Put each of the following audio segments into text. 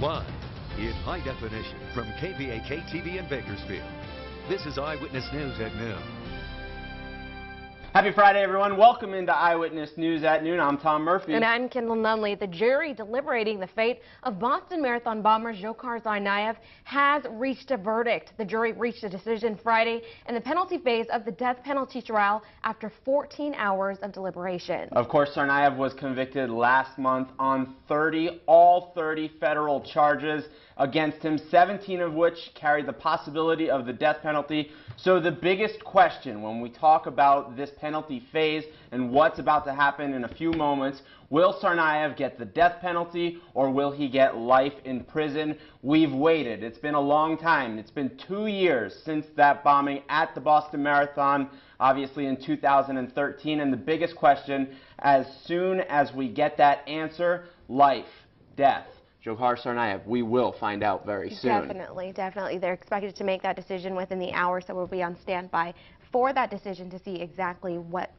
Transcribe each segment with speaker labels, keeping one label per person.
Speaker 1: Live in high definition from KVAK-TV in Bakersfield. This is Eyewitness News at noon.
Speaker 2: Happy Friday, everyone. Welcome into Eyewitness News at noon. I'm Tom Murphy.
Speaker 3: And I'm Kendall Nunley. The jury deliberating the fate of Boston Marathon bomber Dzhokhar Tsarnaev has reached a verdict. The jury reached a decision Friday in the penalty phase of the death penalty trial after 14 hours of deliberation.
Speaker 2: Of course, Tsarnaev was convicted last month on all 30 federal charges against him, 17 of which carried the possibility of the death penalty. So the biggest question when we talk about this penalty phase and what's about to happen in a few moments, will Tsarnaev get the death penalty or will he get life in prison? We've waited. It's been a long time. It's been 2 years since that bombing at the Boston Marathon, obviously in 2013. And the biggest question, as soon as we get that answer, life, death. Dzhokhar Tsarnaev, we will find out very soon.
Speaker 3: Definitely. They're expected to make that decision within the hour, so we'll be on standby for that decision to see exactly what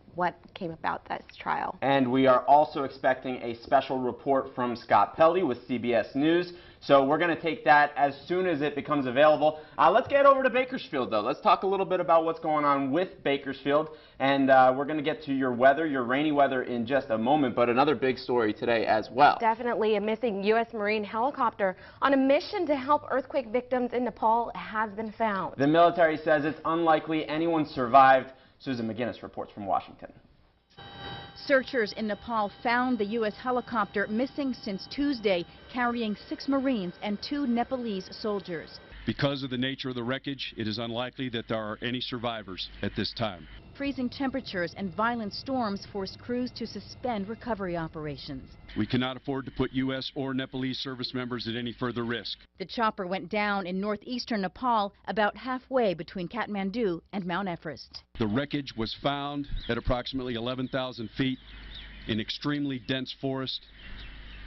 Speaker 3: came about this trial.
Speaker 2: And we are also expecting a special report from Scott Pelley with CBS News. So we're going to take that as soon as it becomes available. Let's get over to Bakersfield, though. Let's talk a little bit about what's going on with Bakersfield. And we're going to get to your weather, your rainy weather, in just a moment. But another big story today as well.
Speaker 3: Definitely. A missing U.S. Marine helicopter on a mission to help earthquake victims in Nepal has been found.
Speaker 2: The military says it's unlikely anyone survived. Susan McGinnis reports from Washington.
Speaker 4: Searchers in Nepal found the U.S. helicopter missing since Tuesday, carrying 6 Marines and 2 Nepalese soldiers.
Speaker 5: Because of the nature of the wreckage, it is unlikely that there are any survivors at this time.
Speaker 4: Freezing temperatures and violent storms forced crews to suspend recovery operations.
Speaker 5: We cannot afford to put U.S. or Nepalese service members at any further risk.
Speaker 4: The chopper went down in northeastern Nepal, about halfway between Kathmandu and Mount Everest.
Speaker 5: The wreckage was found at approximately 11,000 feet in extremely dense forest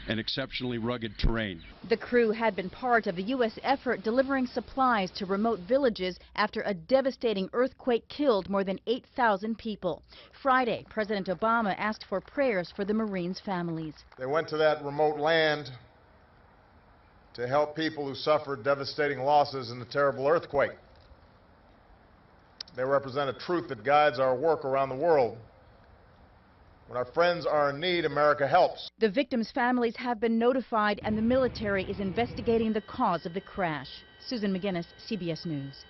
Speaker 5: and exceptionally rugged terrain.
Speaker 4: The crew had been part of the U.S. effort delivering supplies to remote villages after a devastating earthquake killed more than 8,000 people. Friday, President Obama asked for prayers for the Marines' families.
Speaker 6: They went to that remote land to help people who suffered devastating losses in the terrible earthquake. They represent a truth that guides our work around the world. When our friends are in need, America helps.
Speaker 4: The victims' families have been notified and the military is investigating the cause of the crash. Susan McGinnis, CBS News.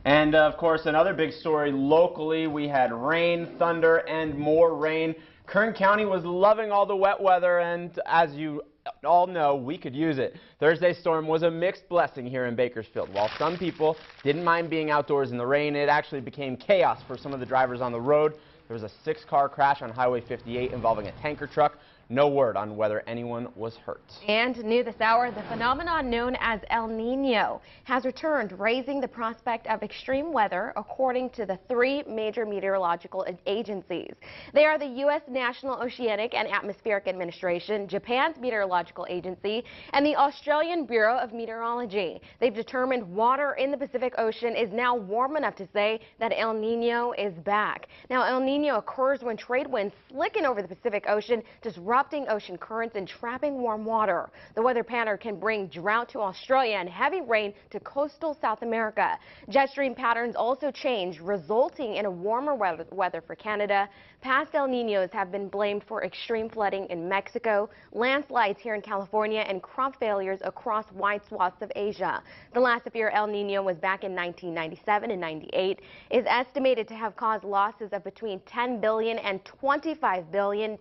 Speaker 2: And of course, another big story locally, we had rain, thunder, and more rain. Kern County was loving all the wet weather, and as you all know, we could use it. Thursday's storm was a mixed blessing here in Bakersfield. While some people didn't mind being outdoors in the rain, it actually became chaos for some of the drivers on the road. There was a 6-car crash on Highway 58 involving a tanker truck. No word on whether anyone was hurt.
Speaker 3: And new this hour, the phenomenon known as El Nino has returned, raising the prospect of extreme weather, according to the 3 major meteorological agencies. They are the U.S. National Oceanic and Atmospheric Administration, Japan's meteorological agency, and the Australian Bureau of Meteorology. They've determined water in the Pacific Ocean is now warm enough to say that El Nino is back. Now, El Nino occurs when trade winds slicken over the Pacific Ocean, disrupting ocean currents and trapping warm water. The weather pattern can bring drought to Australia and heavy rain to coastal South America. Jet stream patterns also change, resulting in a warmer weather for Canada. Past El Ninos have been blamed for extreme flooding in Mexico, landslides here in California, and crop failures across wide swaths of Asia. The last severe El Nino was back in 1997 and 98. Is estimated to have caused losses of between $10 billion and $25 billion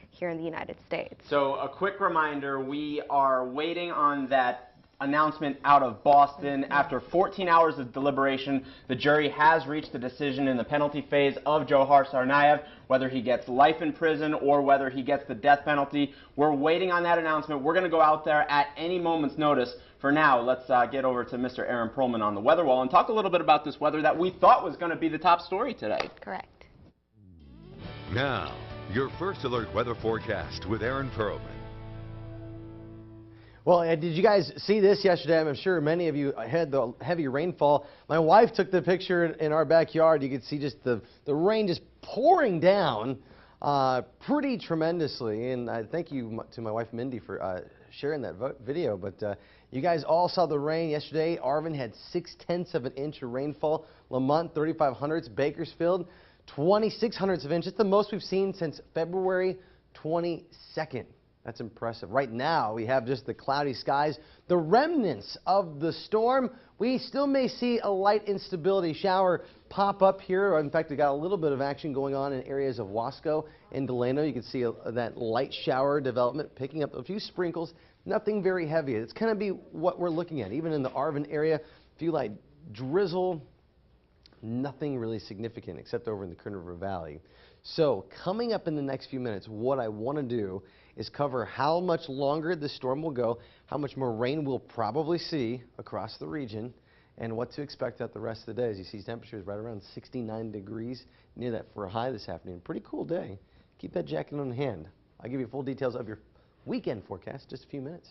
Speaker 3: here in the United States.
Speaker 2: So a quick reminder, we are waiting on that announcement out of Boston. After 14 hours of deliberation, the jury has reached a decision in the penalty phase of Dzhokhar Tsarnaev, whether he gets life in prison or whether he gets the death penalty. We're waiting on that announcement. We're going to go out there at any moment's notice. For now, let's get over to Mr. Aaron Perlman on the weather wall and talk a little bit about this weather that we thought was going to be the top story today.
Speaker 3: Correct.
Speaker 1: Now, your first alert weather forecast with Aaron Perlman.
Speaker 7: Well, did you guys see this yesterday? I'm sure many of you had the heavy rainfall. My wife took the picture in our backyard. You could see just the rain just pouring down pretty tremendously. And thank you to my wife Mindy for sharing that video. But you guys all saw the rain yesterday. Arvin had 0.6 of an inch of rainfall. Lamont 3,500ths. Bakersfield 2,600ths of an inch. It's the most we've seen since February 22nd. That's impressive. Right now, we have just the cloudy skies, the remnants of the storm. We still may see a light instability shower pop up here. In fact, we got a little bit of action going on in areas of Wasco and Delano. You can see that light shower development picking up a few sprinkles. Nothing very heavy. It's going to be what we're looking at. Even in the Arvin area, a few light drizzle. Nothing really significant except over in the Kern River Valley. So coming up in the next few minutes, what I want to do is cover how much longer the storm will go, how much more rain we'll probably see across the region, and what to expect out the rest of the day. As you see, temperatures right around 69 degrees, near that for a high this afternoon. Pretty cool day. Keep that jacket on hand. I'll give you full details of your weekend forecast in just a few minutes.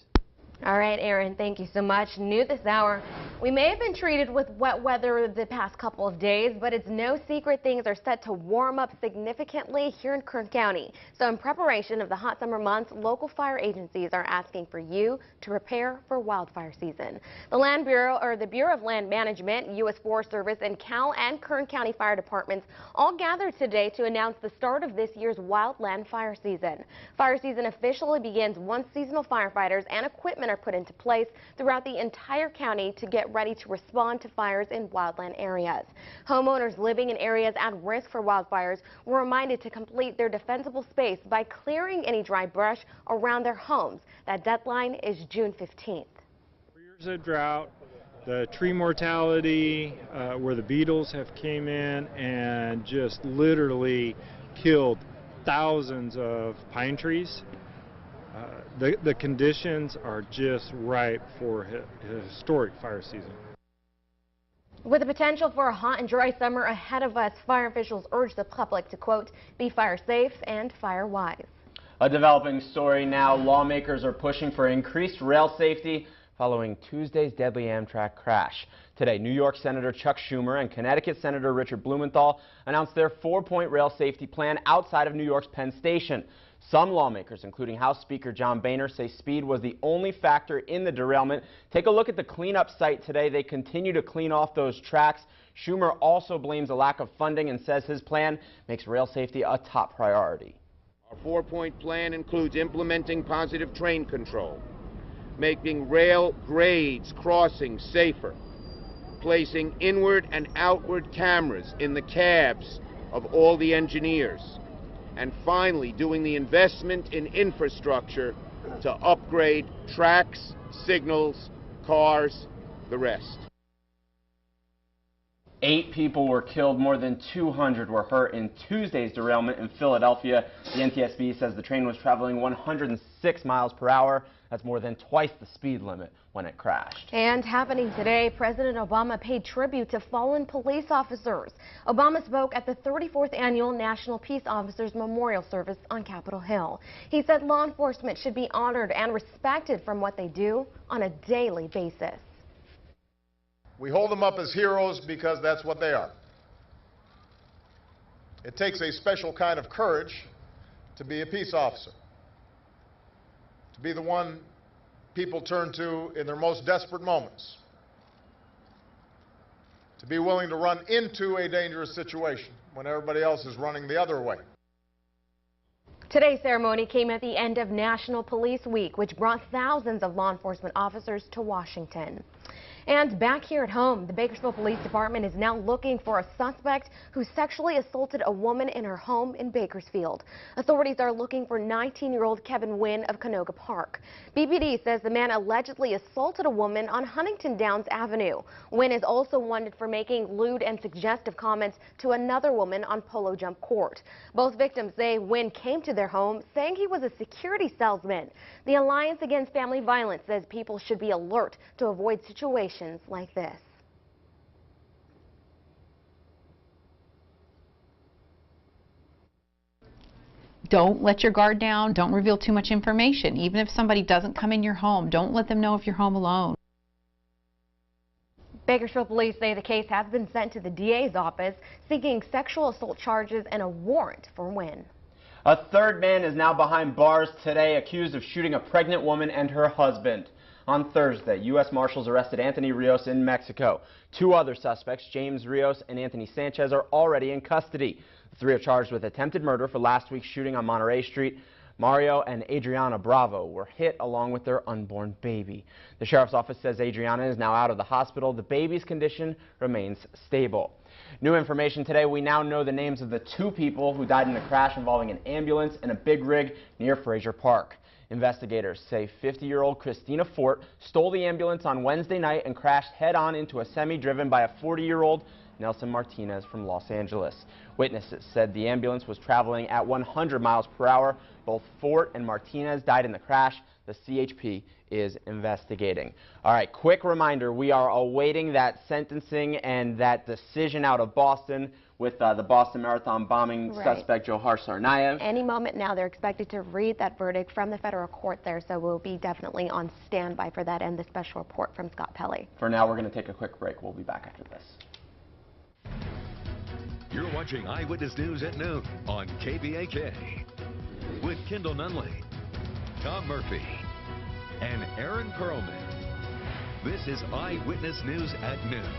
Speaker 3: All right, Aaron, thank you so much. New this hour, we may have been treated with wet weather the past couple of days, but it's no secret things are set to warm up significantly here in Kern County. So in preparation of the hot summer months, local fire agencies are asking for you to prepare for wildfire season. The Bureau of Land Management, U.S. Forest Service, and Cal and Kern County Fire Departments all gathered today to announce the start of this year's wildland fire season. Fire season officially begins once seasonal firefighters and equipment are put into place throughout the entire county to get ready to respond to fires in wildland areas. Homeowners living in areas at risk for wildfires were reminded to complete their defensible space by clearing any dry brush around their homes. That deadline is June 15th.
Speaker 8: For years of drought, the tree mortality, where the beetles have came in and just literally killed thousands of pine trees. The conditions are just ripe for a historic fire season.
Speaker 3: With the potential for a hot and dry summer ahead of us, fire officials urge the public to, quote, be fire safe and fire wise.
Speaker 2: A developing story now. Lawmakers are pushing for increased rail safety following Tuesday's deadly Amtrak crash. Today, New York Senator Chuck Schumer and Connecticut Senator Richard Blumenthal announced their 4-point rail safety plan outside of New York's Penn Station. Some lawmakers, including House Speaker John Boehner, say speed was the only factor in the derailment. Take a look at the cleanup site today. They continue to clean off those tracks. Schumer also blames a lack of funding and says his plan makes rail safety a top priority.
Speaker 9: Our 4-point plan includes implementing positive train control, making rail grades crossings safer, placing inward and outward cameras in the cabs of all the engineers, and finally doing the investment in infrastructure to upgrade tracks, signals, cars, the rest.
Speaker 2: 8 people were killed, more than 200 were hurt in Tuesday's derailment in Philadelphia. The NTSB says the train was traveling 106 miles per hour. That's more than twice the speed limit when it crashed.
Speaker 3: And happening today, President Obama paid tribute to fallen police officers. Obama spoke at the 34th Annual National Peace Officers Memorial Service on Capitol Hill. He said law enforcement should be honored and respected from what they do on a daily basis.
Speaker 6: We hold them up as heroes because that's what they are. It takes a special kind of courage to be a peace officer, to be the one people turn to in their most desperate moments, to be willing to run into a dangerous situation when everybody else is running the other way.
Speaker 3: Today's ceremony came at the end of National Police Week, which brought thousands of law enforcement officers to Washington. And back here at home, the Bakersfield Police Department is now looking for a suspect who sexually assaulted a woman in her home in Bakersfield. Authorities are looking for 19-year-old Kevin Wynn of Canoga Park. BPD says the man allegedly assaulted a woman on Huntington Downs Avenue. Wynn is also wanted for making lewd and suggestive comments to another woman on Polo Jump Court. Both victims say Wynn came to their home saying he was a security salesman. The Alliance Against Family Violence says people should be alert to avoid situations like this.
Speaker 10: Don't let your guard down. Don't reveal too much information. Even if somebody doesn't come in your home, don't let them know if you're home alone.
Speaker 3: Bakersfield police say the case has been sent to the DA's office seeking sexual assault charges and a warrant for Wynn.
Speaker 2: A third man is now behind bars today, accused of shooting a pregnant woman and her husband. On Thursday, U.S. Marshals arrested Anthony Rios in Mexico. Two other suspects, James Rios and Anthony Sanchez, are already in custody. The three are charged with attempted murder for last week's shooting on Monterey Street. Mario and Adriana Bravo were hit along with their unborn baby. The sheriff's office says Adriana is now out of the hospital. The baby's condition remains stable. New information today. We now know the names of the two people who died in a crash involving an ambulance and a big rig near Fraser Park. Investigators say 50-year-old Christina Fort stole the ambulance on Wednesday night and crashed head-on into a semi driven by a 40-year-old Nelson Martinez from Los Angeles. Witnesses said the ambulance was traveling at 100 miles per hour. Both Fort and Martinez died in the crash. The CHP is investigating. All right, quick reminder, we are awaiting that sentencing and that decision out of Boston with the Boston Marathon bombing suspect Johar Tsarnaev.
Speaker 3: Any moment now, they're expected to read that verdict from the federal court there, so we'll be definitely on standby for that and the special report from Scott Pelley.
Speaker 2: For now, we're going to take a quick break. We'll be back after this.
Speaker 1: You're watching Eyewitness News at noon on KVAK with Kendall Nunley, Tom Murphy, and Aaron Perlman. This is Eyewitness News at noon.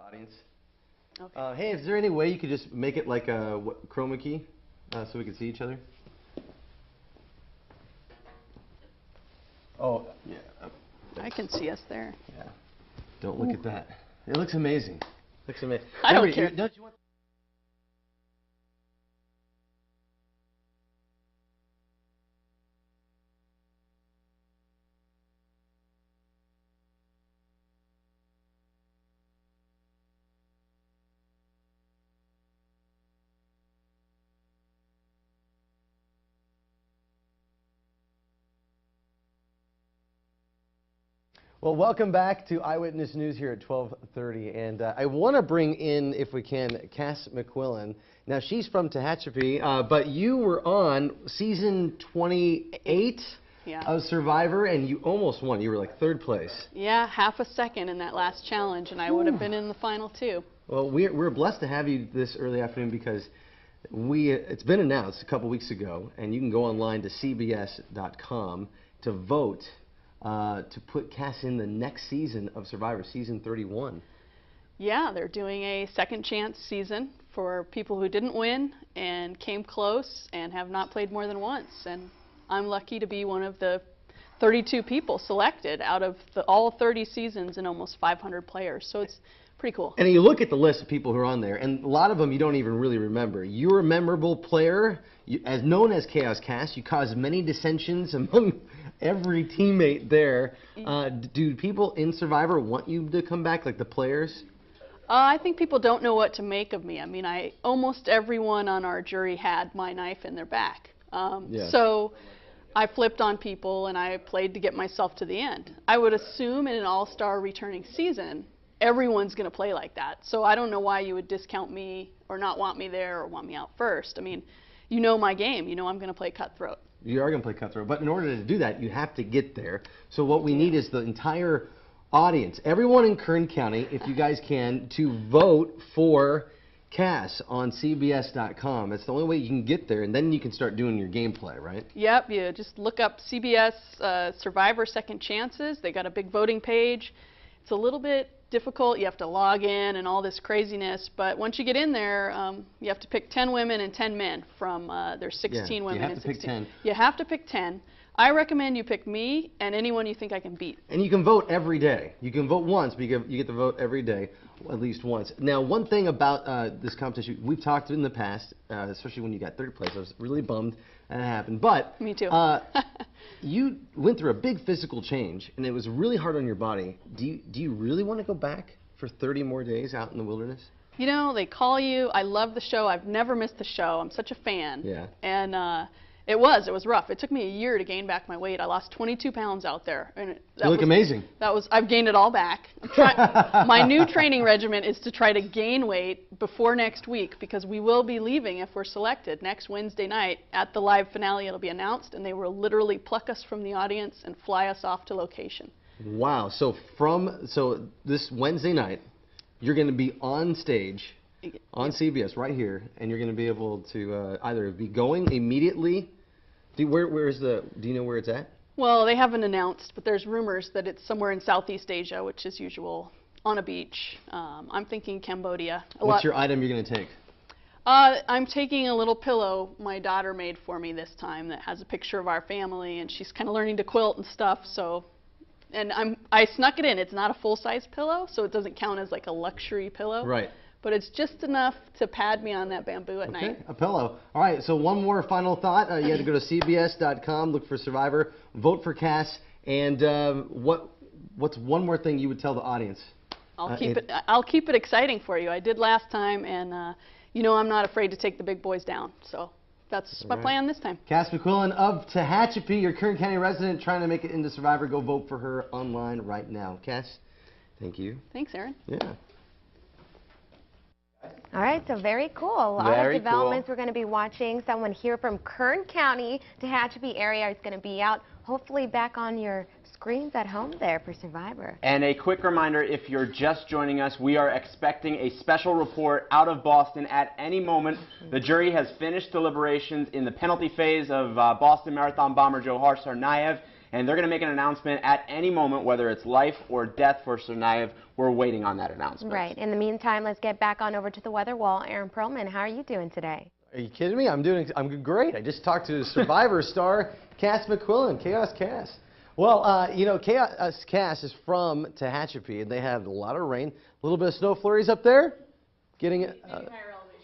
Speaker 7: Audience.
Speaker 11: Okay.
Speaker 7: Hey, is there any way you could just make it like a chroma key so we can see each other? Oh, yeah.
Speaker 11: I can see us there.
Speaker 7: Yeah. Don't look at that. It looks amazing. Looks amazing.
Speaker 11: I don't care.
Speaker 7: Don't you want Well, welcome back to Eyewitness News here at 12:30, and I want to bring in, if we can, Cass McQuillan. Now, she's from Tehachapi, but you were on season 28 of Survivor, and you almost won. You were like third place.
Speaker 11: Yeah, half a second in that last challenge, and I would have been in the final two.
Speaker 7: Well, we're blessed to have you this early afternoon because it's been announced a couple weeks ago, and you can go online to cbs.com to vote to put Cass in the next season of Survivor, season 31.
Speaker 11: Yeah, they're doing a second chance season for people who didn't win and came close and have not played more than once. And I'm lucky to be one of the 32 people selected out of all 30 seasons and almost 500 players. So it's pretty cool.
Speaker 7: And you look at the list of people who are on there, and a lot of them you don't even really remember. You're a memorable player. As known as Chaos Cass, you cause many dissensions among every teammate there. Do people in Survivor want you to come back, like the players?
Speaker 11: I think people don't know what to make of me. I mean, almost everyone on our jury had my knife in their back. So I flipped on people, and I played to get myself to the end. I would assume in an all-star returning season, everyone's going to play like that. So I don't know why you would discount me or not want me there or want me out first. I mean, you know my game. You know I'm going to play cutthroat.
Speaker 7: You are going to play cutthroat. But in order to do that, you have to get there. So what we need is the entire audience, everyone in Kern County, if you guys can, to vote for Cass on CBS.com. It's the only way you can get there, and then you can start doing your gameplay, right?
Speaker 11: Yep, you just look up CBS Survivor Second Chances. They got a big voting page. It's a little bit difficult. You have to log in and all this craziness, but once you get in there, you have to pick 10 women and 10 men from there's 16 women and 16.
Speaker 7: You have to pick 10.
Speaker 11: You have to pick 10. I recommend you pick me and anyone you think I can beat.
Speaker 7: And you can vote every day. You can vote once, but you get to vote every day, at least once. Now, one thing about this competition, we've talked in the past, especially when you got third place. I was really bummed that happened. But
Speaker 11: me too.
Speaker 7: You went through a big physical change, and it was really hard on your body. Do you really want to go back for 30 more days out in the wilderness?
Speaker 11: You know, they call you. I love the show. I've never missed the show. I'm such a fan.
Speaker 7: Yeah.
Speaker 11: And it was rough. It took me a year to gain back my weight. I lost 22 pounds out there. And
Speaker 7: you look amazing.
Speaker 11: I've gained it all back. My new training regimen is to try to gain weight before next week, because we will be leaving if we're selected next Wednesday night. At the live finale, it'll be announced, and they will literally pluck us from the audience and fly us off to location.
Speaker 7: Wow. So this Wednesday night, you're going to be on stage on CBS right here, and you're going to be able to either be going immediately. Do you know where it's at?
Speaker 11: Well, they haven't announced, but there's rumors that it's somewhere in Southeast Asia, which is usual, on a beach. I'm thinking Cambodia.
Speaker 7: What's your item you're going to take?
Speaker 11: I'm taking a little pillow my daughter made for me this time that has a picture of our family, and she's kind of learning to quilt and stuff. So, and I snuck it in. It's not a full-size pillow, so it doesn't count as like a luxury pillow.
Speaker 7: Right.
Speaker 11: But it's just enough to pad me on that bamboo at night.
Speaker 7: A pillow. All right, so one more final thought. You had to go to CBS.com, look for Survivor, vote for Cass, and what's one more thing you would tell the audience?
Speaker 11: I'll keep it exciting for you. I did last time, and you know I'm not afraid to take the big boys down. So that's my plan this time.
Speaker 7: Cass McQuillan of Tehachapi, your Kern County resident, trying to make it into Survivor. Go vote for her online right now. Cass, thank you.
Speaker 11: Thanks, Aaron.
Speaker 7: Yeah.
Speaker 3: All right, so very cool. A lot of developments. We're going to be watching. Someone here from Kern County, Tehachapi area is going to be out, hopefully back on your screens at home there for Survivor.
Speaker 2: And a quick reminder, if you're just joining us, we are expecting a special report out of Boston at any moment. The jury has finished deliberations in the penalty phase of Boston Marathon bomber Johar Tsarnaev, and they're going to make an announcement at any moment, whether it's life or death for Tsarnaev. We're waiting on that announcement.
Speaker 3: Right. In the meantime, let's get back on over to the weather wall. Aaron Perlman, how are you doing today?
Speaker 7: Are you kidding me? I'm great. I just talked to Survivor star Cass McQuillan, Chaos Cass. Well, you know, Chaos Cass is from Tehachapi, and they had a lot of rain, a little bit of snow flurries up there, getting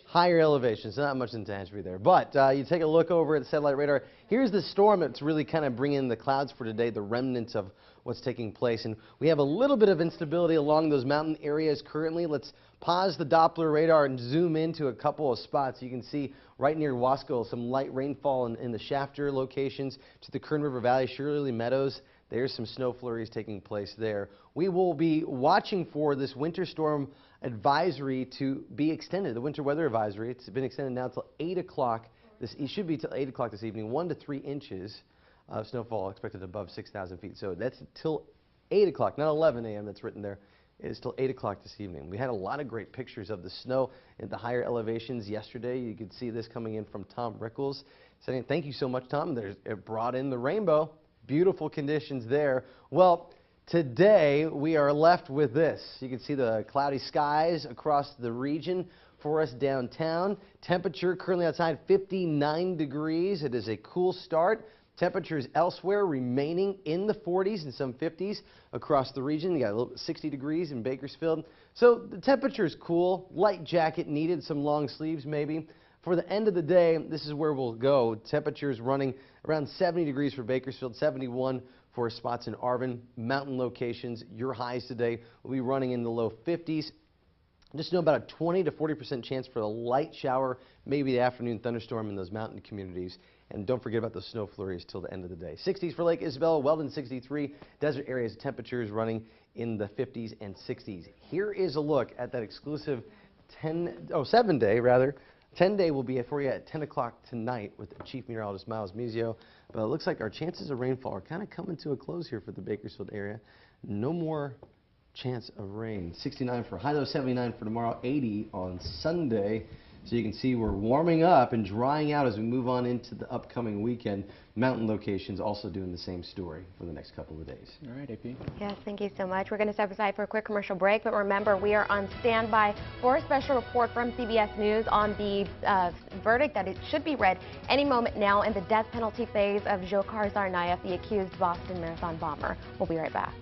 Speaker 7: higher elevations, not much in Tehachapi there. But you take a look over at the satellite radar. Here's the storm that's really kind of bringing the clouds for today, the remnants of what's taking place. And we have a little bit of instability along those mountain areas currently. Let's pause the Doppler radar and zoom into a couple of spots. You can see right near Wasco some light rainfall in the Shafter locations to the Kern River Valley, Shirley Meadows. There's some snow flurries taking place there. We will be watching for this winter storm advisory to be extended, the winter weather advisory. It's been extended now until 8 o'clock. It should be till 8 o'clock this evening. 1 to 3 inches of snowfall expected above 6,000 feet. So that's till 8 o'clock, not 11 a.m. that's written there. It's till 8 o'clock this evening. We had a lot of great pictures of the snow at the higher elevations yesterday. You could see this coming in from Tom Rickles. Saying thank you so much, Tom. It brought in the rainbow. Beautiful conditions there. Well, today we are left with this. You can see the cloudy skies across the region for us downtown. Temperature currently outside 59 degrees. It is a cool start. Temperatures elsewhere remaining in the 40s and some 50s across the region. You got a little 60 degrees in Bakersfield. So the temperature is cool. Light jacket needed, some long sleeves maybe. For the end of the day, this is where we'll go. Temperatures running around 70 degrees for Bakersfield, 71 for spots in Arvin. Mountain locations, your highs today will be running in the low 50s. Just know about a 20 to 40% chance for a light shower, maybe the afternoon thunderstorm in those mountain communities. And don't forget about the snow flurries till the end of the day. 60s for Lake Isabel, Weldon 63. Desert areas, temperatures running in the 50s and 60s. Here is a look at that exclusive 7-day 10-day will be for you at 10 o'clock tonight with Chief Meteorologist Miles Mizio. But it looks like our chances of rainfall are kind of coming to a close here for the Bakersfield area. No more chance of rain. 69 for high, low 79 for tomorrow, 80 on Sunday. So you can see we're warming up and drying out as we move on into the upcoming weekend. Mountain locations also doing the same story for the next couple of days.
Speaker 2: All right, AP.
Speaker 3: Yes, thank you so much. We're going to step aside for a quick commercial break, but remember, we are on standby for a special report from CBS News on the verdict that it should be read any moment now in the death penalty phase of Dzhokhar Tsarnaev, the accused Boston Marathon bomber. We'll be right back.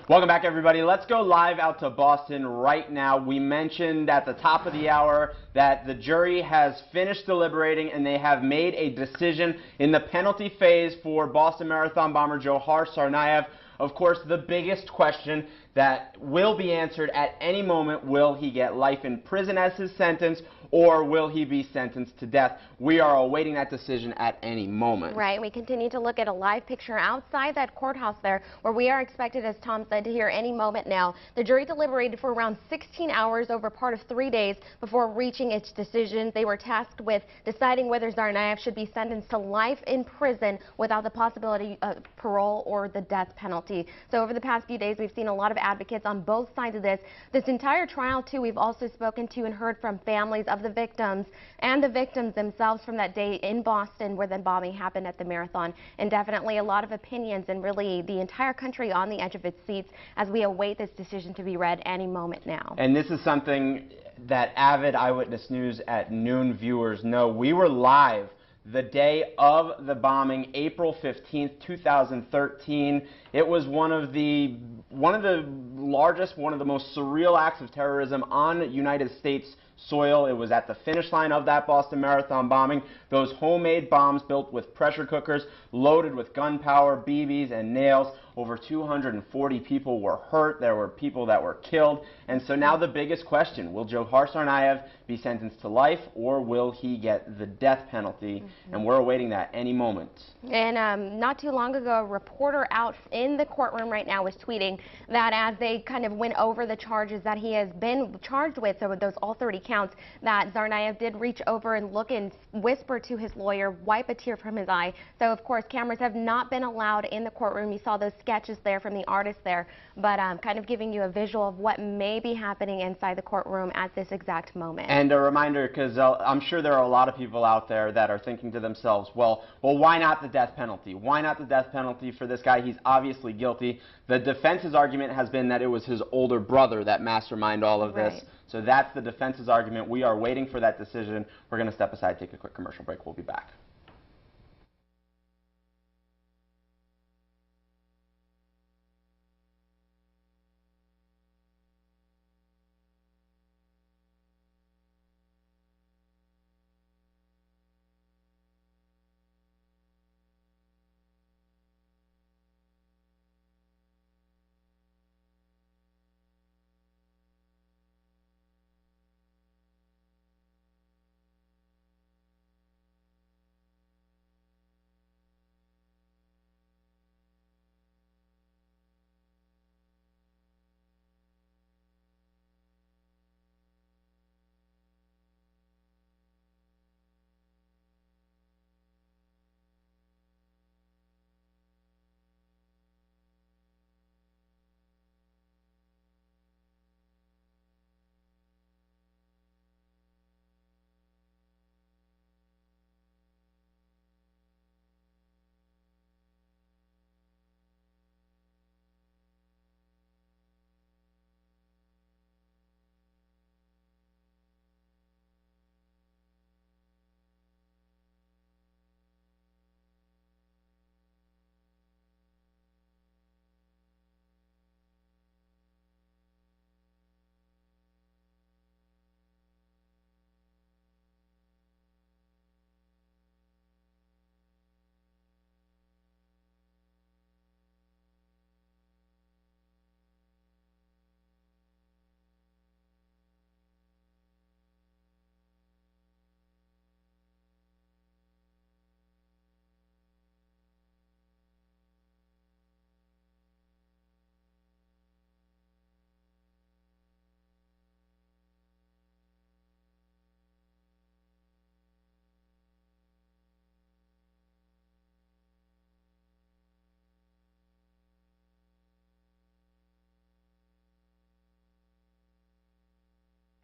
Speaker 2: Welcome back, everybody. Let's go live out to Boston right now. We mentioned at the top of the hour that the jury has finished deliberating and they have made a decision in the penalty phase for Boston Marathon bomber Dzhokhar Tsarnaev. Of course, the biggest question that will be answered at any moment, will he get life in prison as his sentence, or will he be sentenced to death? We are awaiting that decision at any moment.
Speaker 3: Right. We continue to look at a live picture outside that courthouse there, where we are expected, as Tom said, to hear any moment now. The jury deliberated for around 16 hours over part of 3 days before reaching its decision. They were tasked with deciding whether Tsarnaev should be sentenced to life in prison without the possibility of parole or the death penalty. So over the past few days, we've seen a lot of advocates on both sides of this. This entire trial, too, we've also spoken to and heard from families of the victims and the victims themselves from that day in Boston where the bombing happened at the marathon. And definitely a lot of opinions and really the entire country on the edge of its seats as we await this decision to be read any moment now.
Speaker 2: And this is something that avid Eyewitness News at Noon viewers know. We were live the day of the bombing, April 15th, 2013. It was one of the largest, one of the most surreal acts of terrorism on United States soil. It was at the finish line of that Boston Marathon bombing. Those homemade bombs built with pressure cookers, loaded with gunpowder, BBs, and nails. Over 240 people were hurt. There were people that were killed. And so now the biggest question, will Dzhokhar Tsarnaev be sentenced to life or will he get the death penalty? And we're awaiting that any moment.
Speaker 3: And not too long ago, a reporter out in the courtroom right now was tweeting that as they kind of went over the charges that he has been charged with, so with those all 30 counts, that Tsarnaev did reach over and look and whisper to his lawyer, wipe a tear from his eye. So of course, cameras have not been allowed in the courtroom. You saw those sketches there from the artist there, but kind of giving you a visual of what may be happening inside the courtroom at this exact moment.
Speaker 2: And a reminder, because I'm sure there are a lot of people out there that are thinking to themselves, well, why not the death penalty? Why not the death penalty for this guy? He's obviously guilty. The defense's argument has been that it was his older brother that masterminded all of this. So that's the defense's argument. We are waiting for that decision. We're going to step aside, take a quick commercial break. We'll be back.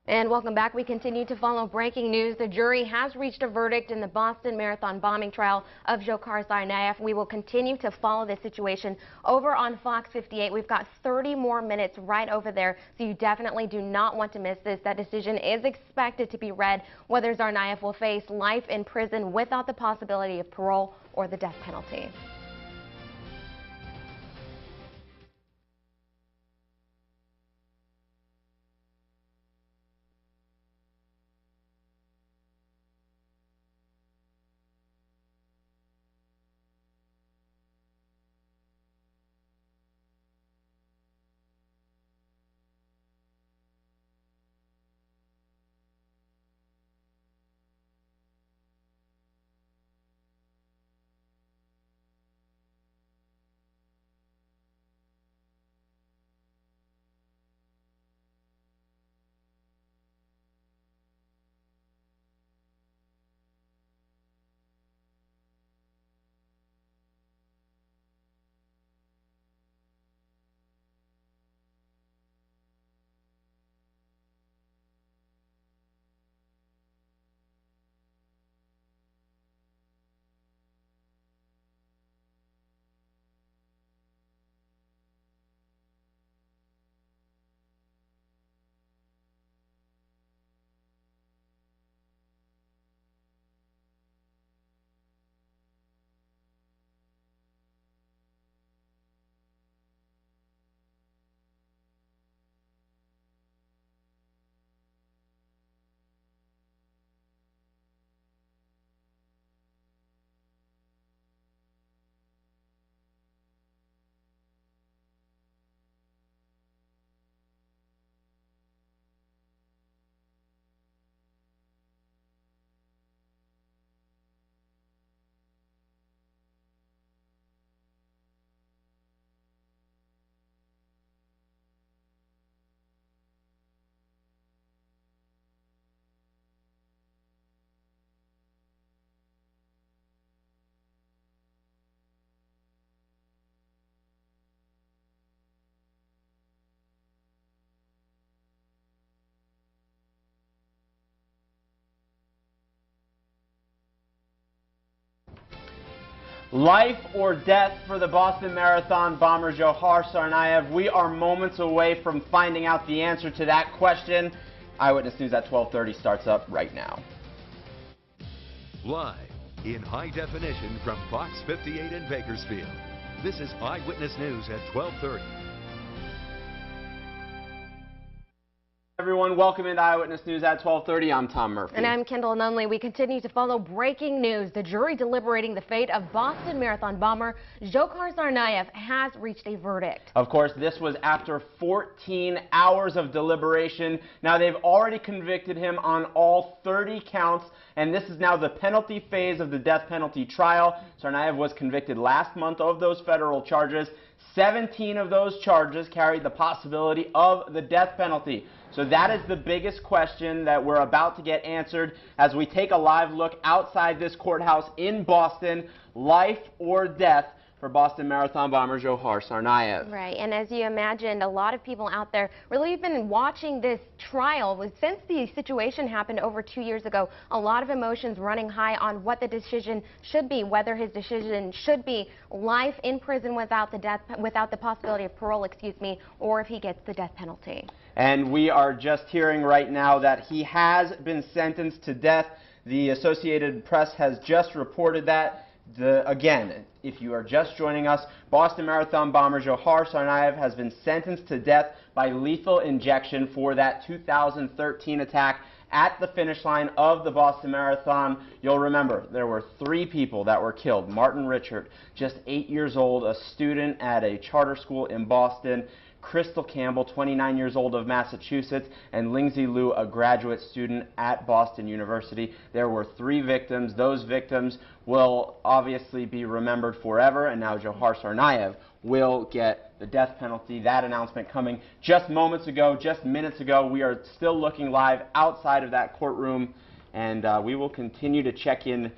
Speaker 3: And welcome back. We continue to follow breaking news. The jury has reached a verdict in the Boston Marathon bombing trial of Dzhokhar Tsarnaev. We will continue to follow this situation over on Fox 58. We've got 30 more minutes right over there, so you definitely do not want to miss this. That decision is expected to be read whether Tsarnaev will face life in prison without the possibility of parole or the death penalty.
Speaker 2: Life or death for the Boston Marathon bomber Johar Tsarnaev. We are moments away from finding out the answer to that question. Eyewitness News at 12:30 starts up right now.
Speaker 1: Live in high definition from Fox 58 in Bakersfield. This is Eyewitness News at 12:30.
Speaker 2: Everyone, welcome into Eyewitness News at 12:30. I'm Tom Murphy.
Speaker 3: And I'm Kendall Nunley. We continue to follow breaking news. The jury deliberating the fate of Boston Marathon bomber Johar Tsarnaev has reached a verdict.
Speaker 2: Of course, this was after 14 hours of deliberation. Now, they've already convicted him on all 30 counts, and this is now the penalty phase of the death penalty trial. Tsarnaev was convicted last month of those federal charges. 17 of those charges carried the possibility of the death penalty. So that is the biggest question that we're about to get answered as we take a live look outside this courthouse in Boston. Life or death for Boston Marathon bomber Johar Tsarnaev.
Speaker 3: Right, and as you imagined, a lot of people out there really have been watching this trial. Since the situation happened over 2 years ago, a lot of emotions running high on what the decision should be, whether his decision should be life in prison without the possibility of parole, or if he gets the death penalty.
Speaker 2: And we are just hearing right now that he has been sentenced to death. The Associated Press has just reported that. Again, if you are just joining us, Boston Marathon bomber Johar Tsarnaev has been sentenced to death by lethal injection for that 2013 attack at the finish line of the Boston Marathon. You'll remember there were 3 people that were killed. Martin Richard, just 8 years old, a student at a charter school in Boston. Crystal Campbell, 29 years old, of Massachusetts, and Lingzi Liu, a graduate student at Boston University. There were 3 victims. Those victims will obviously be remembered forever, and now Johar Tsarnaev will get the death penalty. That announcement coming just moments ago, just minutes ago. We are still looking live outside of that courtroom, and we will continue to check in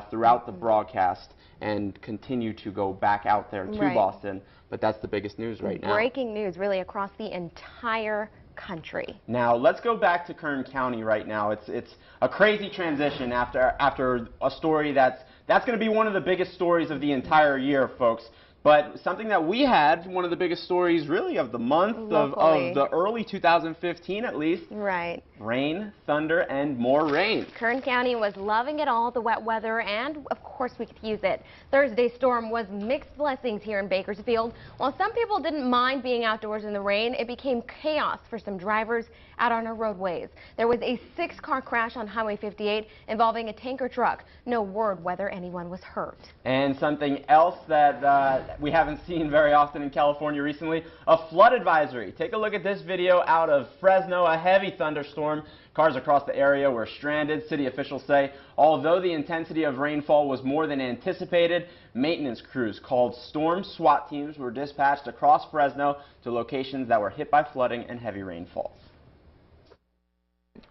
Speaker 2: throughout the broadcast and continue to go back out there to Boston. But that's the biggest news right now.
Speaker 3: Breaking news really across the entire country.
Speaker 2: Now let's go back to Kern County right now. It's a crazy transition after a story that's going to be one of the biggest stories of the entire year, folks. But something that we had, one of the biggest stories really of the month, of the early 2015 at least.
Speaker 3: Right.
Speaker 2: Rain, thunder, and more rain.
Speaker 3: Kern County was loving it all, the wet weather, and of course we could use it. Thursday's storm was mixed blessings here in Bakersfield. While some people didn't mind being outdoors in the rain, it became chaos for some drivers out on our roadways. There was a 6-car crash on Highway 58 involving a tanker truck. No word whether anyone was hurt.
Speaker 2: And something else that we haven't seen very often in California recently, a flood advisory. Take a look at this video out of Fresno, a heavy thunderstorm. Cars across the area were stranded. City officials say although the intensity of rainfall was more than anticipated, maintenance crews called storm SWAT teams were dispatched across Fresno to locations that were hit by flooding and heavy rainfalls.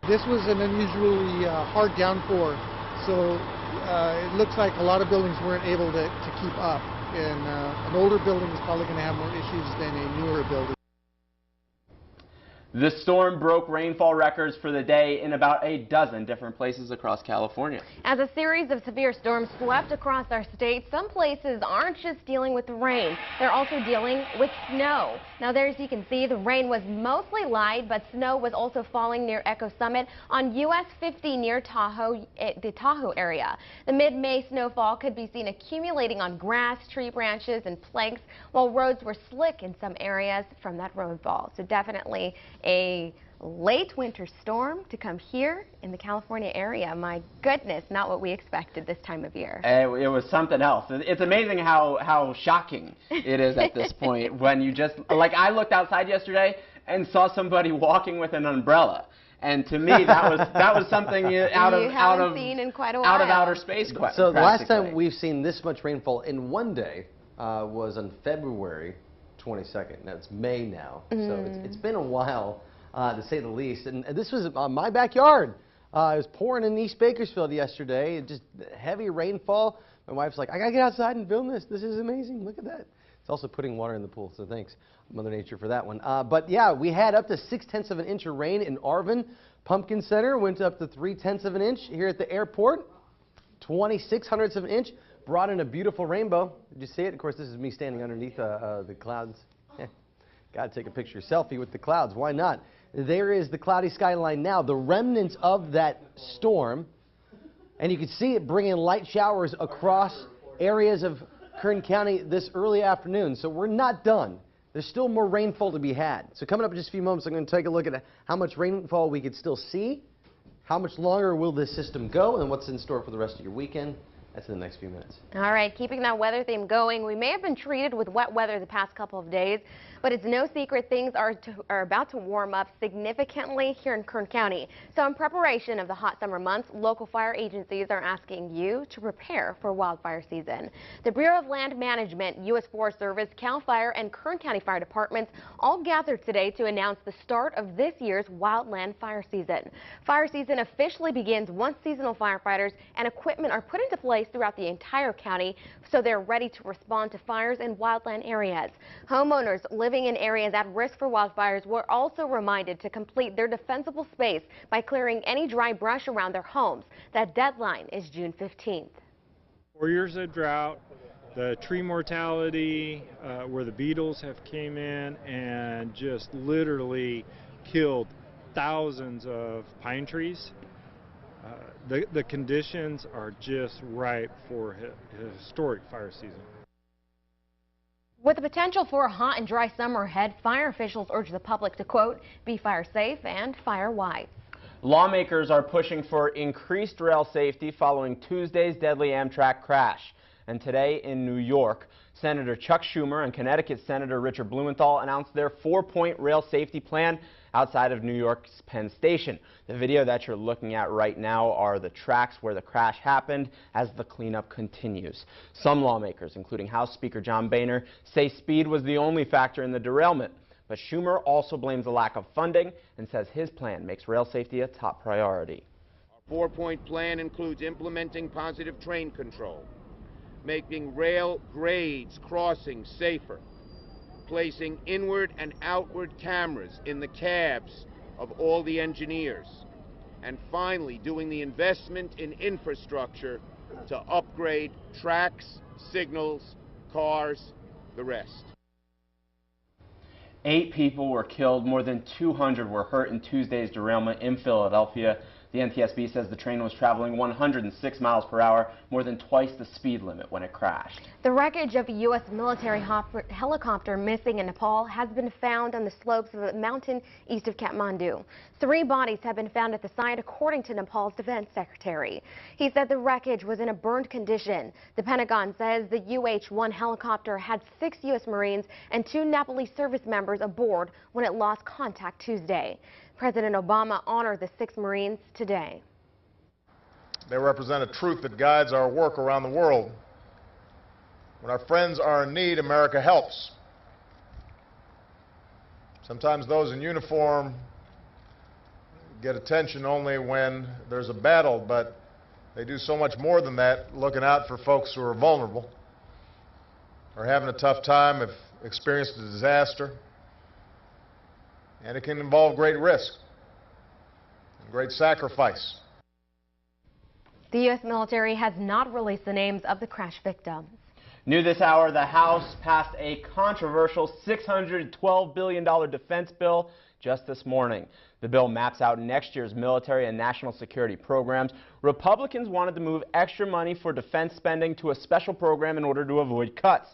Speaker 12: This was an unusually hard downpour, so it looks like a lot of buildings weren't able to keep up. And an older building is probably going to have more issues than a newer building.
Speaker 2: The storm broke rainfall records for the day in about a dozen different places across California.
Speaker 3: As a series of severe storms swept across our state, some places aren't just dealing with the rain, they're also dealing with snow. Now there, as you can see, the rain was mostly light, but snow was also falling near Echo Summit on US 50 near Tahoe, the Tahoe area. The mid-May snowfall could be seen accumulating on grass, tree branches, and planks, while roads were slick in some areas from that roadfall. So definitely a late winter storm to come here in the California area. My goodness, not what we expected this time of year.
Speaker 2: It was something else. It's amazing how shocking it is at this point when you just, like, I looked outside yesterday and saw somebody walking with an umbrella. And to me, that was something out of outer space.
Speaker 7: So the last time we've seen this much rainfall in one day was on February 22nd. Now it's May now, so it's been a while, to say the least. And this was my backyard. It was pouring in East Bakersfield yesterday. Just heavy rainfall. My wife's like, I gotta get outside and film this. This is amazing. Look at that. It's also putting water in the pool, so thanks, Mother Nature, for that one. But yeah, we had up to 0.6 of an inch of rain in Arvin. Pumpkin Center went up to 0.3 of an inch here at the airport. 0.26 of an inch. brought in a beautiful rainbow. Did you see it? Of course, this is me standing underneath the clouds. Got to take a picture selfie with the clouds. Why not? There is the cloudy skyline now, the remnants of that storm. And you can see it bringing light showers across areas of Kern County this early afternoon. So we're not done. There's still more rainfall to be had. So coming up in just a few moments, I'm going to take a look at how much rainfall we could still see, how much longer will this system go, and what's in store for the rest of your weekend. That's in the next few minutes. All
Speaker 3: right, keeping that weather theme going, we may have been treated with wet weather the past couple of days, but it's no secret things are about to warm up significantly here in Kern County. So in preparation of the hot summer months, local fire agencies are asking you to prepare for wildfire season. The Bureau of Land Management, U.S. Forest Service, CAL FIRE, and Kern County Fire Departments all gathered today to announce the start of this year's wildland fire season. Fire season officially begins once seasonal firefighters and equipment are put into place throughout the entire county, so they're ready to respond to fires in wildland areas. Homeowners living in areas at risk for wildfires were also reminded to complete their defensible space by clearing any dry brush around their homes. That deadline is June 15th.
Speaker 8: 4 years of drought, the tree mortality, where the beetles have came in and just literally killed thousands of pine trees. The conditions are just ripe for a historic fire season.
Speaker 3: With the potential for a hot and dry summer ahead, fire officials urge the public to, quote, be fire safe and fire wise.
Speaker 2: Lawmakers are pushing for increased rail safety following Tuesday's deadly Amtrak crash. And today in New York, Senator Chuck Schumer and Connecticut Senator Richard Blumenthal announced their 4-point rail safety plan outside of New York's Penn Station. The video that you're looking at right now are the tracks where the crash happened as the cleanup continues. Some lawmakers, including House Speaker John Boehner, say speed was the only factor in the derailment. But Schumer also blames the lack of funding and says his plan makes rail safety a top priority.
Speaker 9: Our 4-point plan includes implementing positive train control, making rail grades crossings safer, placing inward and outward cameras in the cabs of all the engineers, and finally doing the investment in infrastructure to upgrade tracks, signals, cars, the rest.
Speaker 2: 8 people were killed, more than 200 were hurt in Tuesday's derailment in Philadelphia. The NTSB says the train was traveling 106 miles per hour, more than twice the speed limit when it crashed.
Speaker 3: The wreckage of a U.S. military helicopter missing in Nepal has been found on the slopes of a mountain east of Kathmandu. 3 bodies have been found at the site, according to Nepal's defense secretary. He said the wreckage was in a burned condition. The Pentagon says the UH-1 helicopter had 6 U.S. Marines and 2 Nepalese service members aboard when it lost contact Tuesday. President Obama honored the 6 Marines today.
Speaker 6: They represent a truth that guides our work around the world. When our friends are in need, America helps. Sometimes those in uniform get attention only when there's a battle, but they do so much more than that, looking out for folks who are vulnerable, or having a tough time, have experienced a disaster. And it can involve great risk and great sacrifice.
Speaker 3: The U.S. military has not released the names of the crash victims.
Speaker 2: New this hour, the House passed a controversial $612 billion defense bill just this morning. The bill maps out next year's military and national security programs. Republicans wanted to move extra money for defense spending to a special program in order to avoid cuts.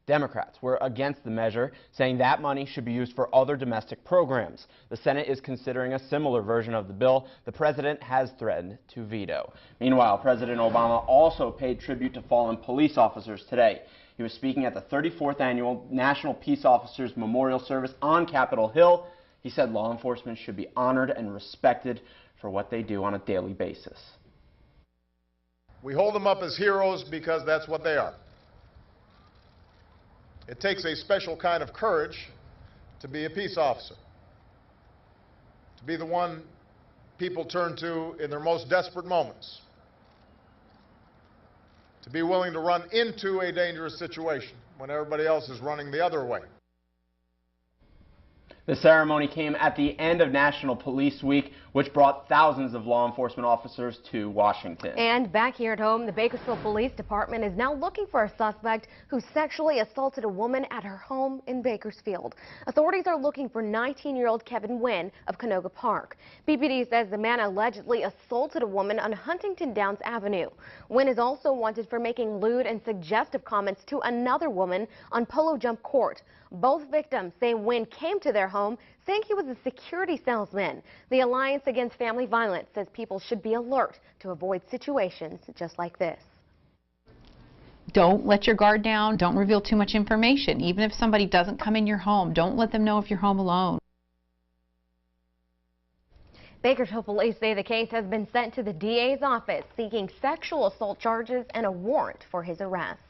Speaker 2: Democrats were against the measure, saying that money should be used for other domestic programs. The Senate is considering a similar version of the bill. The president has threatened to veto. Meanwhile, President Obama also paid tribute to fallen police officers today. He was speaking at the 34th Annual National Peace Officers Memorial Service on Capitol Hill. He said law enforcement should be honored and respected for what they do on a daily basis.
Speaker 6: We hold them up as heroes because that's what they are. It takes a special kind of courage to be a peace officer, to be the one people turn to in their most desperate moments, to be willing to run into a dangerous situation when everybody else is running the other way.
Speaker 2: The ceremony came at the end of National Police Week, which brought thousands of law enforcement officers to Washington.
Speaker 3: And back here at home, the Bakersfield Police Department is now looking for a suspect who sexually assaulted a woman at her home in Bakersfield. Authorities are looking for 19-year-old Kevin Wynn of Canoga Park. BPD says the man allegedly assaulted a woman on Huntington Downs Avenue. Wynn is also wanted for making lewd and suggestive comments to another woman on Polo Jump Court. Both victims say Wynn came to their home saying he was a security salesman. The Alliance Against Family Violence says people should be alert to avoid situations just like this.
Speaker 10: Don't let your guard down. Don't reveal too much information. Even if somebody doesn't come in your home, don't let them know if you're home alone.
Speaker 3: Bakersfield police say the case has been sent to the DA's office seeking sexual assault charges and a warrant for his arrest.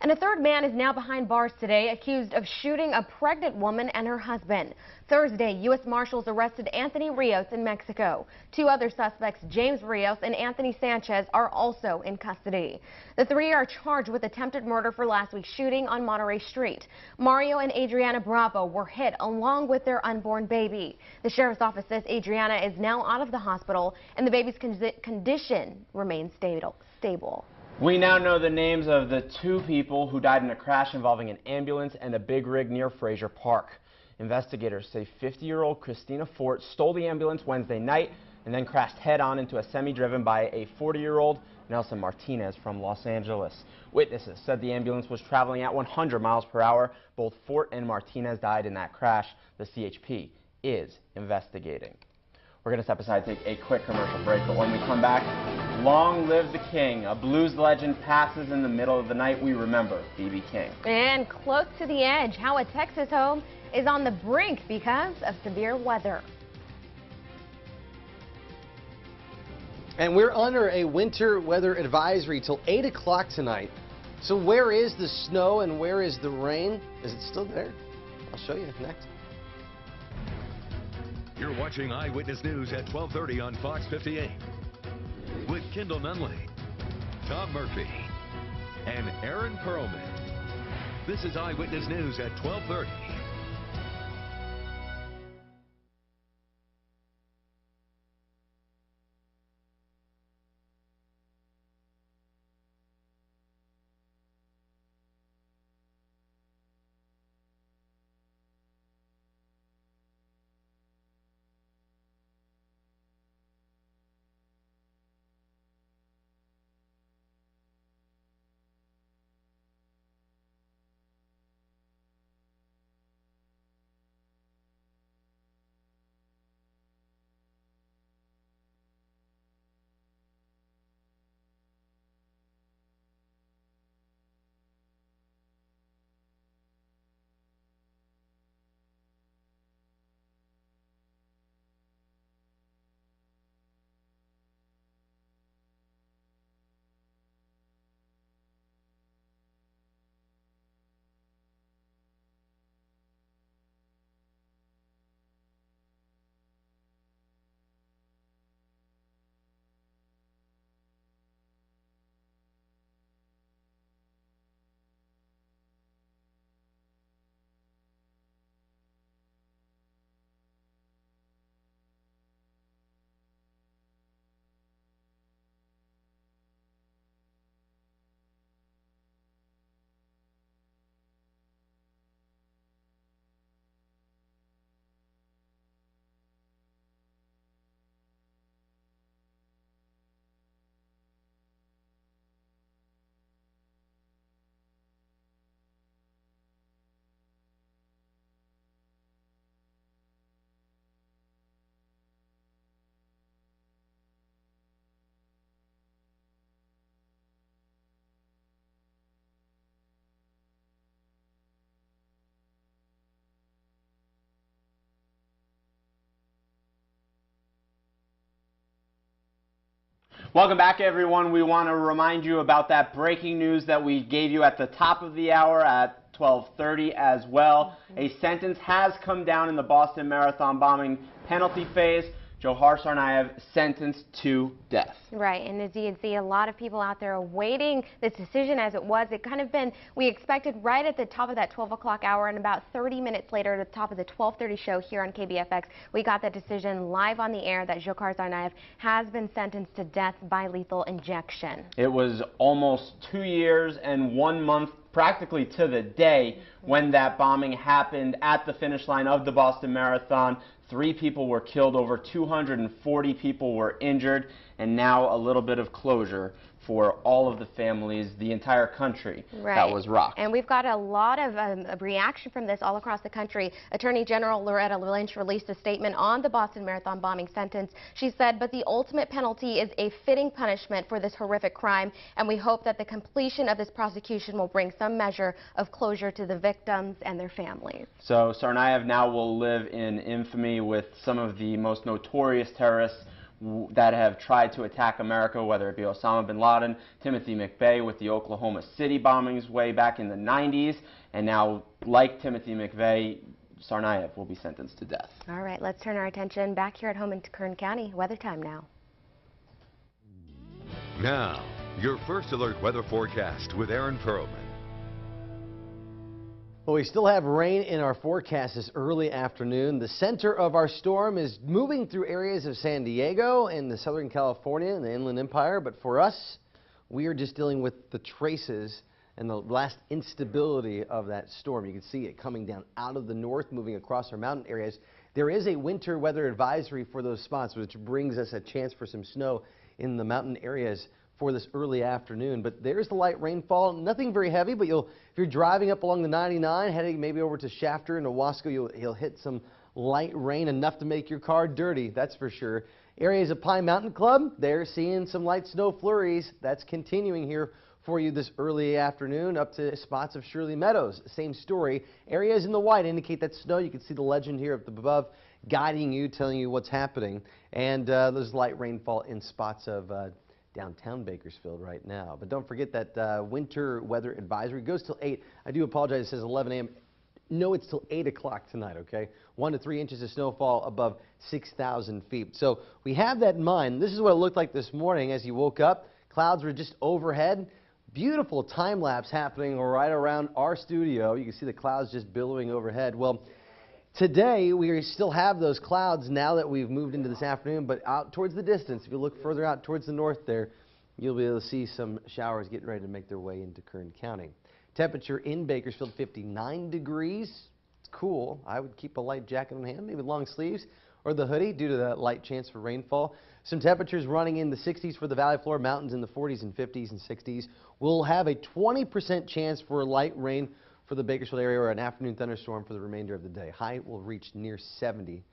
Speaker 3: And a third man is now behind bars today, accused of shooting a pregnant woman and her husband. Thursday, U.S. Marshals arrested Anthony Rios in Mexico. Two other suspects, James Rios and Anthony Sanchez, are also in custody. The three are charged with attempted murder for last week's shooting on Monterey Street. Mario and Adriana Bravo were hit along with their unborn baby. The sheriff's office says Adriana is now out of the hospital and the baby's condition remains stable.
Speaker 2: We now know the names of the two people who died in a crash involving an ambulance and a big rig near Fraser Park. Investigators say 50-year-old Christina Fort stole the ambulance Wednesday night and then crashed head-on into a semi driven by a 40-year-old Nelson Martinez from Los Angeles. Witnesses said the ambulance was traveling at 100 miles per hour. Both Fort and Martinez died in that crash. The CHP is investigating. We're going to step aside and take a quick commercial break, but when we come back, long live the King. A blues legend passes in the middle of the night. We remember B.B. King.
Speaker 3: And close to the edge, how a Texas home is on the brink because of severe weather.
Speaker 7: And we're under a winter weather advisory till 8 o'clock tonight. So where is the snow and where is the rain? Is it still there? I'll show you next.
Speaker 1: You're watching Eyewitness News at 12:30 on Fox 58 with Kendall Nunley, Tom Murphy, and Aaron Perlman. This is Eyewitness News at 12:30.
Speaker 2: Welcome back, everyone. We want to remind you about that breaking news that we gave you at the top of the hour at 12:30 as well. A sentence has come down in the Boston Marathon bombing penalty phase. Johar Tsarnaev sentenced to death.
Speaker 3: Right, and as you can see, a lot of people out there awaiting this decision as it was. It kind of been, we expected right at the top of that 12 o'clock hour, and about 30 minutes later at the top of the 12:30 show here on KBFX, we got that decision live on the air that Johar Tsarnaev has been sentenced to death by lethal injection.
Speaker 2: It was almost 2 years and 1 month, practically to the day, when that bombing happened at the finish line of the Boston Marathon. 3 people were killed, over 240 people were injured, and now a little bit of closure for all of the families, the entire country that was rocked.
Speaker 3: And we've got a lot of reaction from this all across the country. Attorney General Loretta Lynch released a statement on the Boston Marathon bombing sentence. She said, but the ultimate penalty is a fitting punishment for this horrific crime, and we hope that the completion of this prosecution will bring some measure of closure to the victims and their families.
Speaker 2: So Tsarnaev now will live in infamy with some of the most notorious terrorists that have tried to attack America, whether it be Osama bin Laden, Timothy McVeigh with the Oklahoma City bombings way back in the 90s, and now, like Timothy McVeigh, Tsarnaev will be sentenced to death.
Speaker 3: All right, let's turn our attention back here at home in Kern County. Weather time now.
Speaker 1: Now, your first alert weather forecast with Aaron Perlman.
Speaker 7: Well, we still have rain in our forecast this early afternoon. The center of our storm is moving through areas of San Diego and the Southern California and the Inland Empire. But for us, we are just dealing with the traces and the last instability of that storm. You can see it coming down out of the north, moving across our mountain areas. There is a winter weather advisory for those spots, which brings us a chance for some snow in the mountain areas for this early afternoon. But there's the light rainfall. Nothing very heavy, but if you're driving up along the 99, heading maybe over to Shafter and Owasco, you'll hit some light rain, enough to make your car dirty, that's for sure. Areas of Pine Mountain Club, they're seeing some light snow flurries. That's continuing here for you this early afternoon, up to spots of Shirley Meadows. Same story. Areas in the white indicate that snow. You can see the legend here up above guiding you, telling you what's happening. And there's light rainfall in spots of downtown Bakersfield right now. But don't forget that winter weather advisory goes till 8. I do apologize, it says 11 a.m. No, it's till 8 o'clock tonight, okay? 1 to 3 inches of snowfall above 6,000 feet. So we have that in mind. This is what it looked like this morning as you woke up. Clouds were just overhead. Beautiful time lapse happening right around our studio. You can see the clouds just billowing overhead. Well, today, we still have those clouds now that we've moved into this afternoon, but out towards the distance, if you look further out towards the north there, you'll be able to see some showers getting ready to make their way into Kern County. Temperature in Bakersfield, 59 degrees. It's cool. I would keep a light jacket on hand, maybe long sleeves, or the hoodie due to that light chance for rainfall. Some temperatures running in the 60s for the valley floor, mountains in the 40s and 50s and 60s. We'll have a 20% chance for light rain for the Bakersfield area, or an afternoon thunderstorm for the remainder of the day. High will reach near 70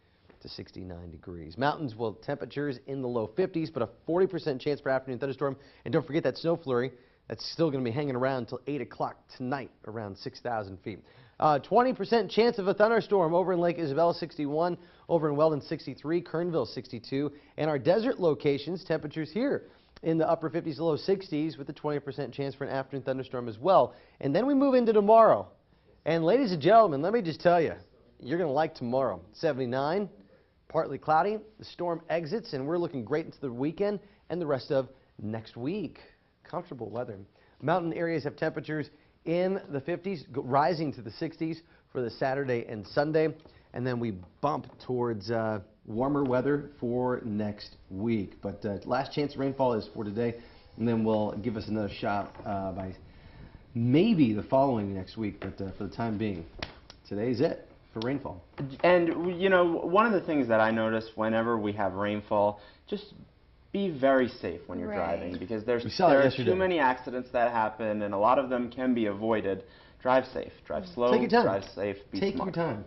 Speaker 7: to 69 degrees. Mountains will temperatures in the low 50s, but a 40% chance for afternoon thunderstorm. And don't forget that snow flurry. That's still going to be hanging around until 8 o'clock tonight, around 6,000 feet. 20% chance of a thunderstorm over in Lake Isabella, 61, over in Weldon, 63, Kernville, 62. And our desert locations, temperatures here in the upper 50s to low 60s with a 20% chance for an afternoon thunderstorm as well. And then we move into tomorrow. And ladies and gentlemen, let me just tell you, you're going to like tomorrow. 79, partly cloudy. The storm exits, and we're looking great into the weekend and the rest of next week. Comfortable weather. Mountain areas have temperatures in the 50s, rising to the 60s for the Saturday and Sunday. And then we bump towards warmer weather for next week. But last chance of rainfall is for today, and then we'll give us another shot by maybe the following next week. But for the time being, today's it for rainfall.
Speaker 2: And, you know, one of the things that I notice whenever we have rainfall, just be very safe when you're driving, because there are too many accidents that happen, and a lot of them can be avoided. Drive safe, drive slow,
Speaker 7: Take your time.
Speaker 2: drive safe, be
Speaker 7: Take
Speaker 2: smart.
Speaker 7: your time.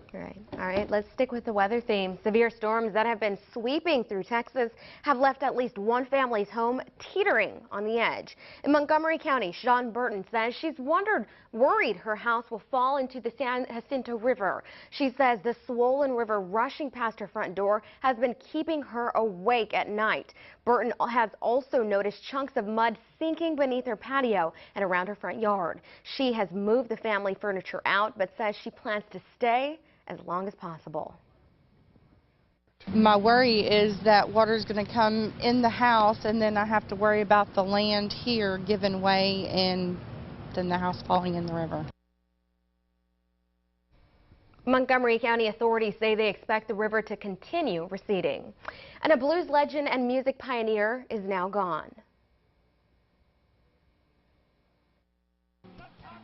Speaker 3: All right, let's stick with the weather theme. Severe storms that have been sweeping through Texas have left at least one family's home teetering on the edge. In Montgomery County, Sean Burton says she's worried her house will fall into the San Jacinto River. She says the swollen river rushing past her front door has been keeping her awake at night. Burton has also noticed chunks of mud sinking beneath her patio and around her front yard. She has moved the family furniture out, but says she plans to stay as long as possible.
Speaker 13: My worry is that water is going to come in the house, and then I have to worry about the land here giving way and then the house falling in the river.
Speaker 3: Montgomery County authorities say they expect the river to continue receding. And a blues legend and music pioneer is now gone.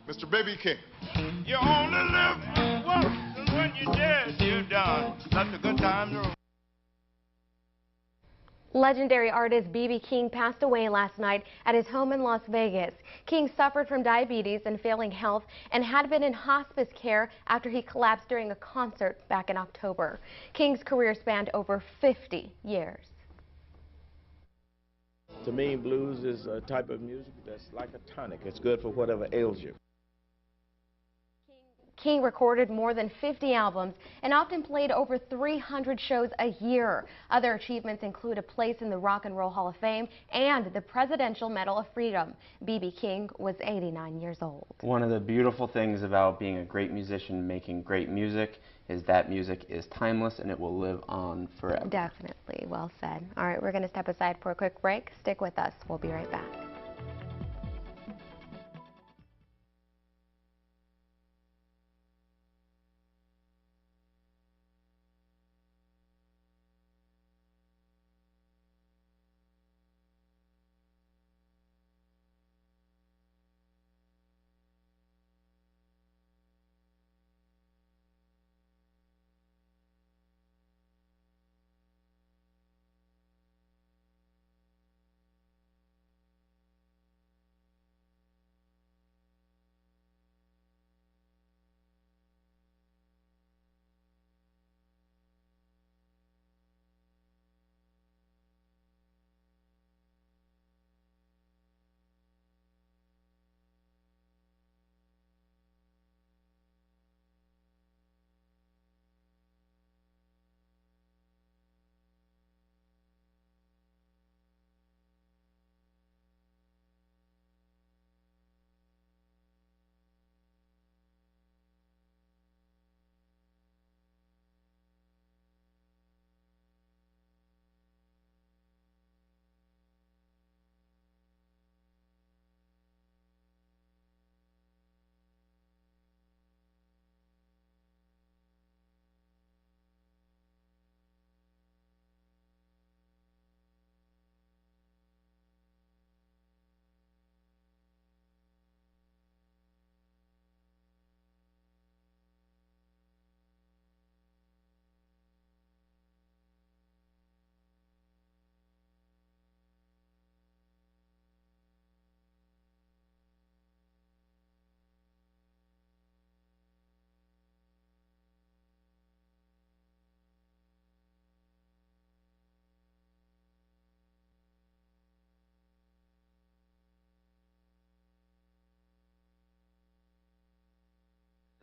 Speaker 14: Mr. B.B. King. You only live once, and when you're dead, you're done. Let the good times roll.
Speaker 3: Legendary artist B.B. King passed away last night at his home in Las Vegas. King suffered from diabetes and failing health and had been in hospice care after he collapsed during a concert back in October. King's career spanned over 50 years.
Speaker 15: To me, blues is a type of music that's like a tonic. It's good for whatever ails you.
Speaker 3: King recorded more than 50 albums and often played over 300 shows a year. Other achievements include a place in the Rock and Roll Hall of Fame and the Presidential Medal of Freedom. B.B. King was 89 years old.
Speaker 2: One of the beautiful things about being a great musician, making great music, is that music is timeless and it will live on forever.
Speaker 3: Definitely. Well said. All right, we're going to step aside for a quick break. Stick with us. We'll be right back.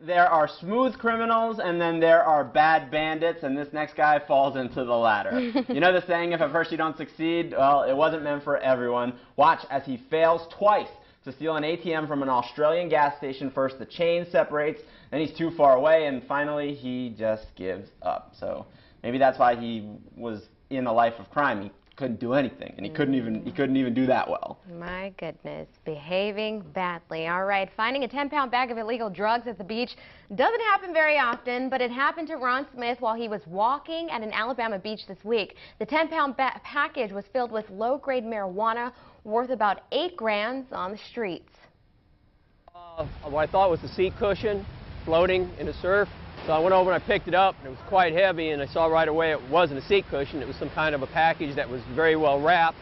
Speaker 2: There are smooth criminals and then there are bad bandits, and this next guy falls into the latter. You know the saying, if at first you don't succeed? Well, it wasn't meant for everyone. Watch as he fails twice to steal an ATM from an Australian gas station. First the chain separates, then he's too far away, and finally he just gives up. So maybe that's why he was in a life of crime. He couldn't do anything, and he couldn't even do that well.
Speaker 3: My goodness, behaving badly. All right, finding a 10-pound bag of illegal drugs at the beach doesn't happen very often, but it happened to Ron Smith while he was walking at an Alabama beach this week. The 10-pound package was filled with low-grade marijuana worth about 8 grand on the streets.
Speaker 16: What I thought was the seat cushion floating in the surf. So I went over and I picked it up, and it was quite heavy, and I saw right away it wasn't a seat cushion. It was some kind of a package that was very well wrapped.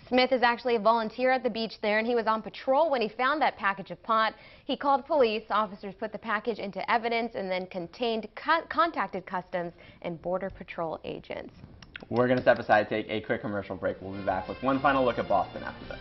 Speaker 3: Smith is actually a volunteer at the beach there, and he was on patrol when he found that package of pot. He called police. Officers put the package into evidence and then contacted Customs and Border Patrol agents.
Speaker 2: We're going to step aside, take a quick commercial break. We'll be back with one final look at Boston after this.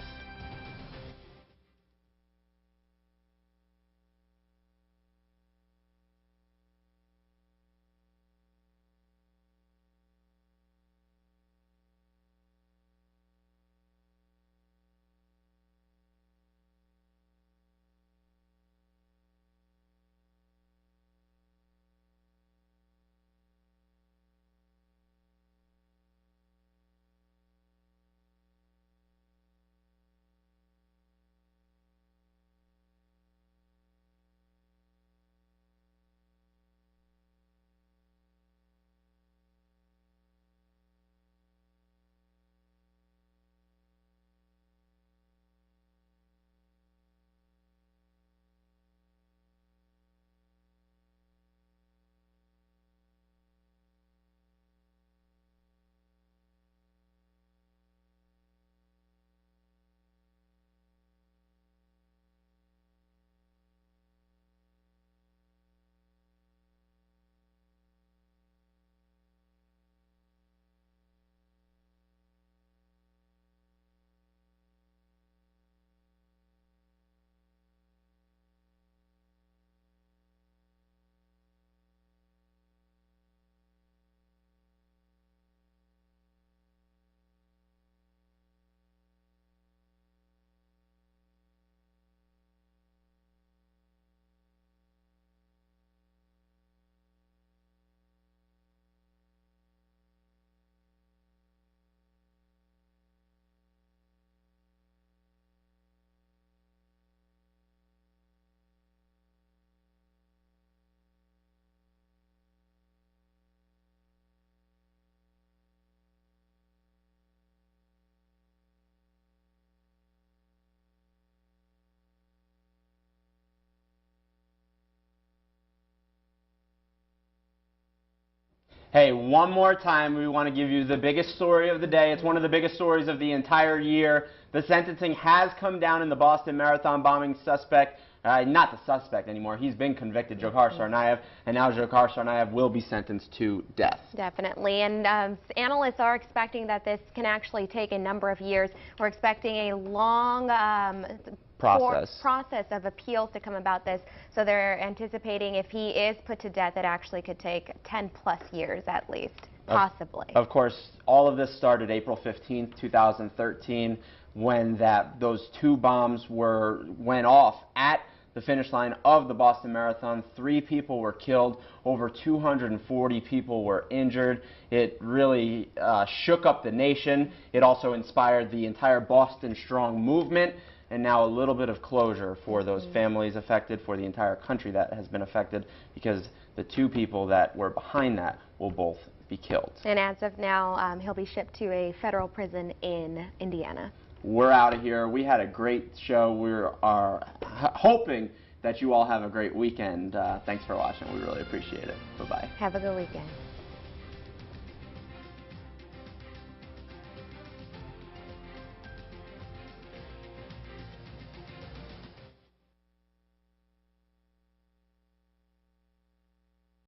Speaker 2: Hey, one more time, we want to give you the biggest story of the day. It's one of the biggest stories of the entire year. The sentencing has come down in the Boston Marathon bombing suspect. Not the suspect anymore. He's been convicted, Dzhokhar Tsarnaev, and now Dzhokhar Tsarnaev will be sentenced to death.
Speaker 3: Definitely, and analysts are expecting that this can actually take a number of years. We're expecting a long process of appeals to come about this, so they're anticipating if he is put to death, it actually could take 10+ years at least, possibly.
Speaker 2: Of course, all of this started April 15th, 2013, when those 2 bombs went off at the finish line of the Boston Marathon. 3 people were killed, over 240 people were injured. It really shook up the nation. It also inspired the entire Boston Strong movement, and now a little bit of closure for those families affected, for the entire country that has been affected, because the 2 people that were behind that will both be killed.
Speaker 3: And as of now, he'll be shipped to a federal prison in Indiana.
Speaker 2: We're out of here. We had a great show. We are hoping that you all have a great weekend. Thanks for watching. We really appreciate it. Bye-bye.
Speaker 3: Have a good weekend.